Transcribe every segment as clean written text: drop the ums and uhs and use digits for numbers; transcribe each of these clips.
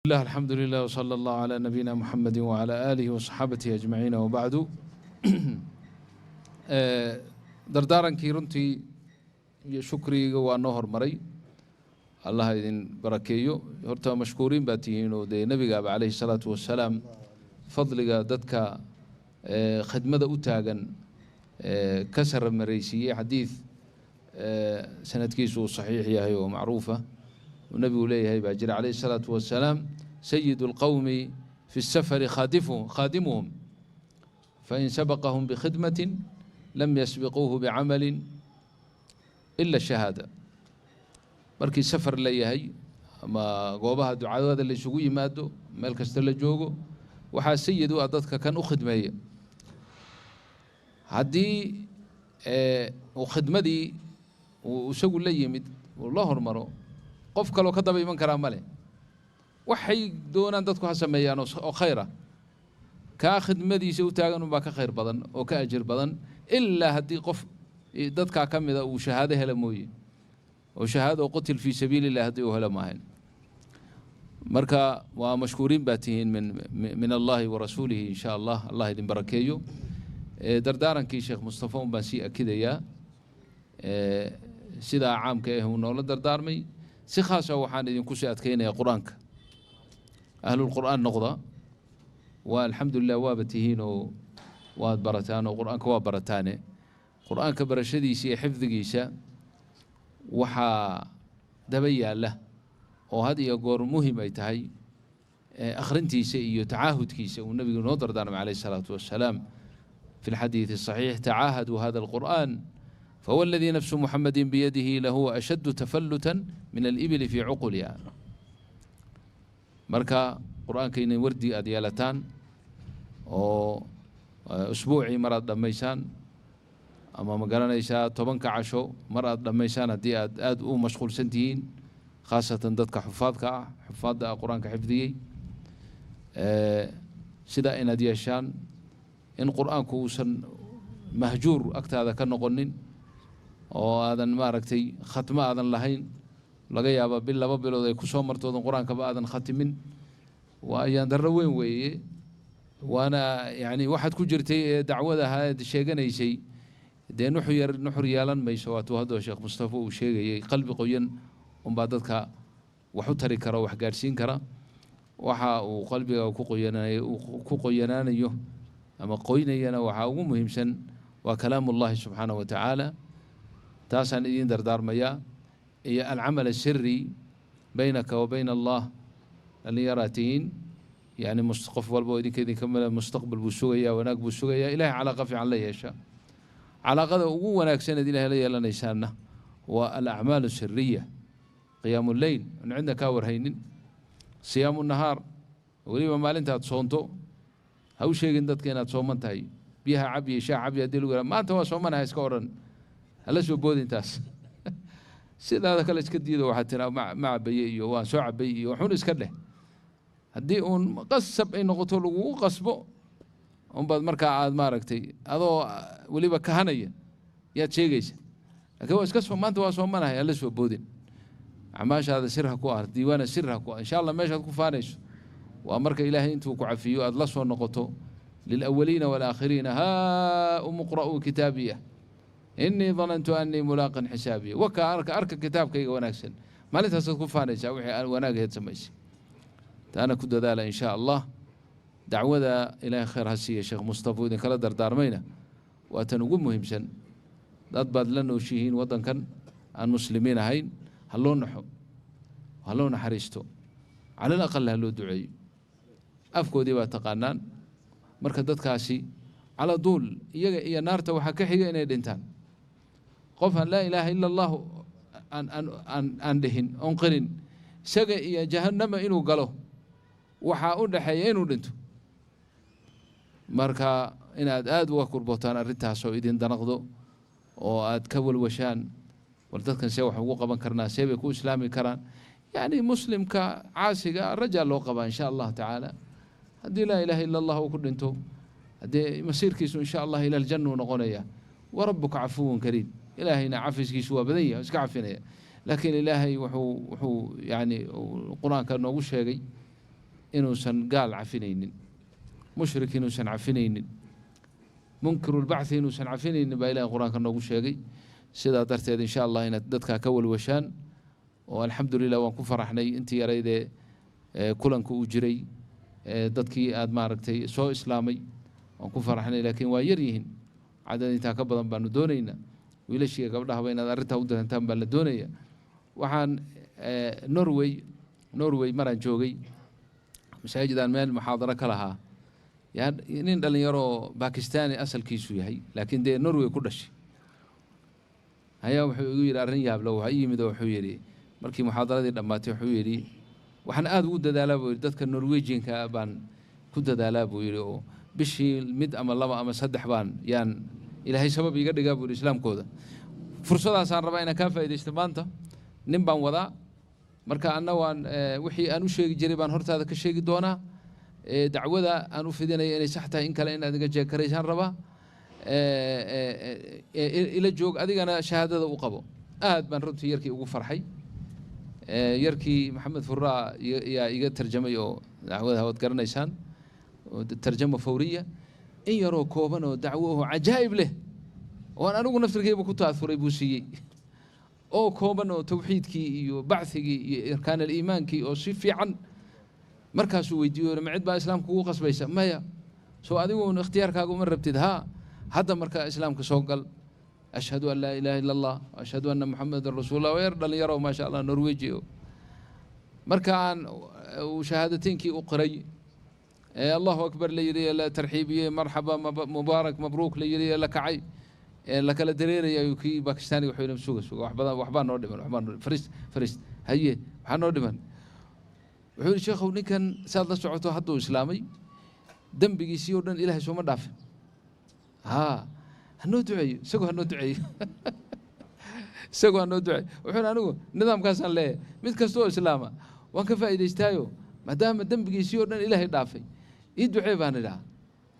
الله الحمد لله وصلى الله على نبينا محمد وعلى آله وصحابته أجمعين وبعد dardaarankii runtii iyo shukriga waa noo hormaray allah idin barakeeyo horta mashkuuriin baa tihiin oo dee nabigaaba calayhi salaatu wasalaam fadliga dadka khidmada u taagan ka saramaraysiiyey xadiid sanadkiisu uu saxiix yahay oo macruufa ونبي إليه باجر عليه الصلاة والسلام سيد القوم في السفر خادمهم فإن سبقهم بخدمة لم يسبقوه بعمل إلا الشهادة مركي سفر ليهي ما قوبها دعاء هذا اللي شقوي مادو مالك استلا جوجو وحا سيدو أدتك كان أخدمي هدي وخدمتي وسقوا لي يمد والله مرو qof kaloo ka daba iman karaa male waxay doonaan dadku ha sameeyaan oo khayra ka khidmadiisa u taagan baa ka khayr badan oo ka ajir badan illa hadii qof dadka kamida uu shahaado hela mooyee oo shahaado qatil fi sabiilillah hadii uu hela maahan marka waa mashkuuriin baatihiin min Allah wa rasuulihi insha Allah Allah idin barakeeyo dardaarankii Sheekh Mustafa baan si akidaya sida caamka ah uu noola dardaarmay si khaas ah waxaan idin ku soo adkeenayaa quraanka ahlul quraan noqda wa alxamdulillah waa batihiin oo waad barataan oo quraanka waa barataane quraanka barashadiisa iyo xifdigiisa waxa daba yaala oo had iyo goor muhiim ay tahay akhrintiisa iyo tacaahudkiisa uu nabigu noo dardaarmay calayhi salaatu wassalaam في الحديث الصحيح تعاهدوا هذا القرآن فهو الذي نفس محمد بيده لهو أشد تفلتا من الإبل في عقلها مركا قرآن كين وردي أديالتان أو أسبوعي مرة دميسان أما مقالنا إيشا طبنك عشو مرة دميسان هدي أد مشغول سنتين خاصة ضدك حفاظ قرآن كحفظي سدا إن أدياشان إن قرآن كوسن مهجور أكتر هذا كان نقولين oo aadan maaragtay khatmo aadan lahayn laga yaabo bil laba bilood ay ku soo martoodan quraanka ba aadan khatimin waa ayaan darro weyn weeye waana yani waxaad ku jirtay dacwada ahayd sheeganaysay dee nuxur yeelan mayso waa hadoo Sheekh Mustafa uu sheegayay qalbi qoyan baa dadka wax u tari kara wax gaarsiin kara waxa uu qalbiga ku qoyanaanayo ama qoynayana waxa ugu muhiimsan waa kalaamullaahi subxaanahu wa tacaala تاسان إذن دردار ميا هي العمل السري بينك وبين الله اللي يراتين يعني مستقف والبودي كذي كمل مستقبل بسوية وناك بسوية إله علاقة في الله يشاء علاقة وناك سنة إله لي لنا يساننا والأعمال السرية قيام الليل إن عندك ورهين صيام النهار وليما ما أنت تصونتو هو شيء عندك كنا تصومنتهاي بيها عبي شاع عبي أديله ما أنت وصومنها يسكورن هلا شو بودين تاس سيد هذا كله إسكديده وحتى مع بيئي وسوع بيئي وحون إسكله هدي أون قصب إنه قتله وقصبه أم بعد مركع عاد ماركتي هذا ولي بكهنية يا تشيجيس لكن هو إسكسف ما أنت واسو منها هلا شو بودين عماش هذا سرها كوار ديوان سرها كوار إن شاء الله ماشي هتكون فانيش وأمرك إلهي أنتوا كعفيو أدلسوا النقطة للأولين والآخرين ها أقرأوا كتابيه إني ظننت أني ملاق حسابي أرك كتاب كي وناكسن ما لتها ستكون فانيس أو وناك يتسميش أنا كنت ذلك إن شاء الله دعوة إلى خير هسية شيخ مصطفى إذن كلا دردار مينا وأتنقوم مهم سن أضبط لنا وشيهين وطن كان المسلمين هين هلون نحو هلون حريستو على الأقل هلو دعي أفكو دي باتقانان مركزات كاسي على طول يا نارته وحكحي إني دينتان قفا لا إله إلا الله أن دهن أنقرن سجى يا جهنم إنه قاله وحاول حيين ودنتو مركا إن أد وكربوتان الرتها سويدين دنقضو وأد كول وشان ولتذكر سوى حقوق بنكرنا سيبي كو إسلامي كران يعني مسلم كعاسق الرجال لوقبا إن شاء الله تعالى هدي لا إله إلا الله وكردنتو هدي مسير كيسو إن شاء الله إلى الجنة ونغنية وربك عفو كريم إلهينا عفز كيسو بدنيا اسكعفنا لكن إلهي وحو يعني القرآن كان نوغو شيغي inuusan gaal cafinaynin, mushrik inuusan cafinaynin, munkirulbacthi inuusan cafinaynin baa ilahay qur-aanka noogu sheegay. sidaa darteed insha allah inaad dadkaa ka walwashaan. oo alxamdulilah waan ku faraxnay intii yaraydee kulanka uu jiray dadkii aad maaragtay soo islaamay waan ku faraxnay, laakiin waa yar yihiin, cadad intaa ka badan baanu doonaynaa. wiilashiiga gabdhahaba inaad arrintaa u darantaan baa la doonaya. waxaan norway maraan joogay masaajidaan meel muxaadaro ka lahaa, nin dhallinyaroo bakistaani asalkiisu yahay laakiin dee norway ku dhashay ayaa wuxuu igu yidhi arrin yaablo. waxaa ii yimid oo wuxuu yidhi markii muxaadaradii dhammaatay wuxuu yidhi waxaan aad ugu dadaalaa buu yidhi dadka norwejianka baan ku dadaalaa buu yidhi, oo bishii mid ama laba ama saddex yaan ilaahay sabab iga dhigaa buu yidhi islaamkooda. fursadaasaan rabaa inaan kaa faa'iidaysto maanta. nin baan wadaa, marka anna waan wixii aan u sheegi jiray baan hortaada ka sheegi doonaa. dacwada aan u fidinaya inay sax tahay in kale inaad iga jeekaraysaan rabaa. ila joog, adigana shahaadada u qabo. aad baan runtii yarkii ugu farxay. yarkii maxamed furaa yaa iga tarjamay oo dacwada waad garanaysaan, tarjama fawriya, in yaroo kooban oo dacwo oo cajaa'ib leh oo aan anigu naftirkeyba ku taasuray buu siiyey, oo kooban oo tawxiidkii iyo bacthigii iyo arkaan aliimaankii oo si fiican. markaasuu weydiiyo ma cid baa islaamka ugu qasbaysa? maya. soo adigu ikhtiyaarkaaga uma rabtid? haa. hadda markaa islaamka soo gal, ashhadu an laa ilaaha illa allah ashhadu anna muxamadan rasuulullah. waa yar dhallinyaro maasha allah norweji. marka aan shahaadateyinkii u qiray, allahu akbar la yidhi, la tarxiibiyey, marxaba mubaarak mabruuk la yidhi, la kacay, la kala dareeraya. kii bakistaaniga wuxuu yidhi suga waxbaa noo dhiman, fariist haye waxaa noo dhiman. wuxuu yidhi sheekhow ninkan saad la socoto hadduu islaamay, dembigiisii oo dhan ilaahay sooma dhaafin. haa, hanoo duceeyo, isagoo hanoo duceeyo isagoo hanoo duceeyo. wuxuu anigu nidaamkaasaan leeyahay, mid kasta oo islaama waan ka faa'iidaystaayo maadaama dembigiisii oo dhan ilaahay dhaafay, ii ducee baan idhaha.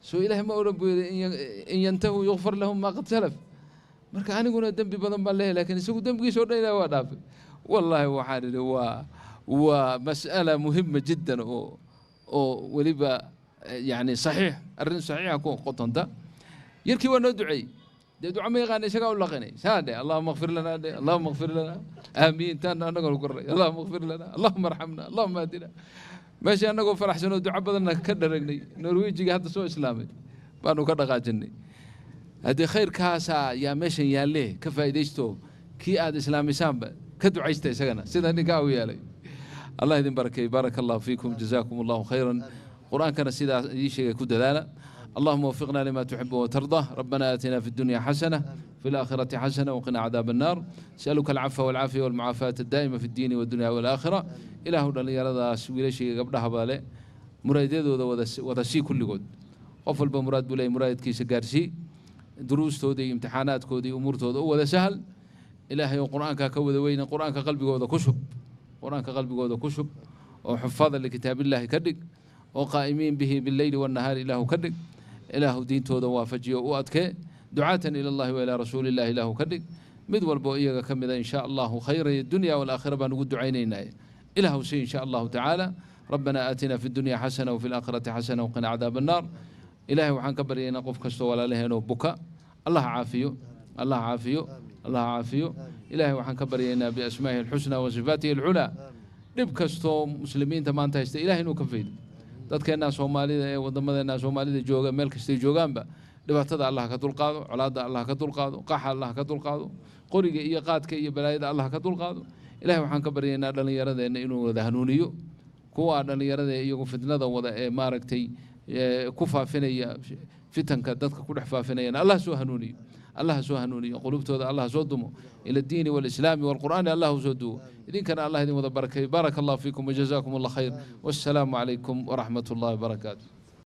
soo ilaahay ma odhan buu yidhi in yantahuu yukfar lahum maa qad salaf. marka aniguna dembi badan baan leeyahay, laakiin isagu dembigiisa oo dhan ilaahay waa dhaafay. wallaahi waxaan idhi waa mas'ala muhima jiddan oo weliba yani saxiix, arrin saxiixa ku qotonta. yarkii waa noo duceeyey, dee duca ma yaqaana, isagaa u laqinay. saa dhe allahuma kfir lanaa dhe, allahuma kfir lanaa, aamiin. taana annagoo kornay, allahuma kfir lanaa, allahuma arxamna, allahuma ahdina. meeshii annagoo faraxsanoo duco badanna ka dharagnay, norwejiga hadda soo islaamay baanu ka dhaqaajinay. haddii khayrkaasaa yaa meeshan yaalle ka faa'iidaysto, kii aad islaamisaanba ka ducaysta isagana sida ninkaa u yeelay. allah idin barakeey. baaraka allahu fiikum, jazaakum allahu khayran. qur-aankana sidaa idii sheegay ku dadaala. اللهم وفقنا لما تحب وترضى. ربنا آتنا في الدنيا حسنة في الآخرة حسنة وقنا عذاب النار. نسألك العفو والعافية والمعافاة الدائمة في الدين والدنيا والآخرة. إله دل يرضى سويل شيء قبلها بالي مراد وذسي كل جود قفل بمراد بلاي مراد كيس جارسي دروس تودي امتحانات كودي أمور تودي وذا سهل. إلهي وقرآن كود وين قرآن كقلبي جود كشب، قرآن كقلبي جود كشب، وحفاظا لكتاب الله كدق، وقائمين به بالليل والنهار إله كدق. إله دين تودا وافجي وأتك دعاة إلى الله وإلى رسول الله إله كدق. مدول بوئية كم إن شاء الله خير الدنيا والآخرة بنقول دعينينا إله شيء إن شاء الله تعالى. ربنا آتنا في الدنيا حسنة وفي الآخرة حسنة وقنا عذاب النار. إلهي وحن كبرينا قف كستو ولا لهنا بكاء. الله عافيه، الله عافيه، الله عافيه. إلهي وحن كبرينا بأسمائه الحسنى وصفاته العلى. نبكستو مسلمين تمان تهست إلهي نكفيد. dadkeena Soomaalida ee wadamadeena Soomaalida jooga meel kasta joogaanba dhibaatada Allah ka dulqaado, colaada Allah ka dulqaado, qaxa Allah ka dulqaado, qoriga iyo qaadka iyo balaayada Allah ka dulqaado. ilaahay waxaan ka baryaynaa dhalinyaradeena inuu wada hanuuniyo, kuwa dhalinyarada iyagu fitnada wada ee maaragtay ku faafinaya fitanka dadka ku dhex faafinayna Allah soo hanuuniyo. الله سو هنوني قلوبتودا الله سو دمو إلى الدين والإسلام والقرآن الله سو دو إذن كان الله يديم بارك الله فيكم وجزاكم الله خير والسلام عليكم ورحمة الله وبركاته.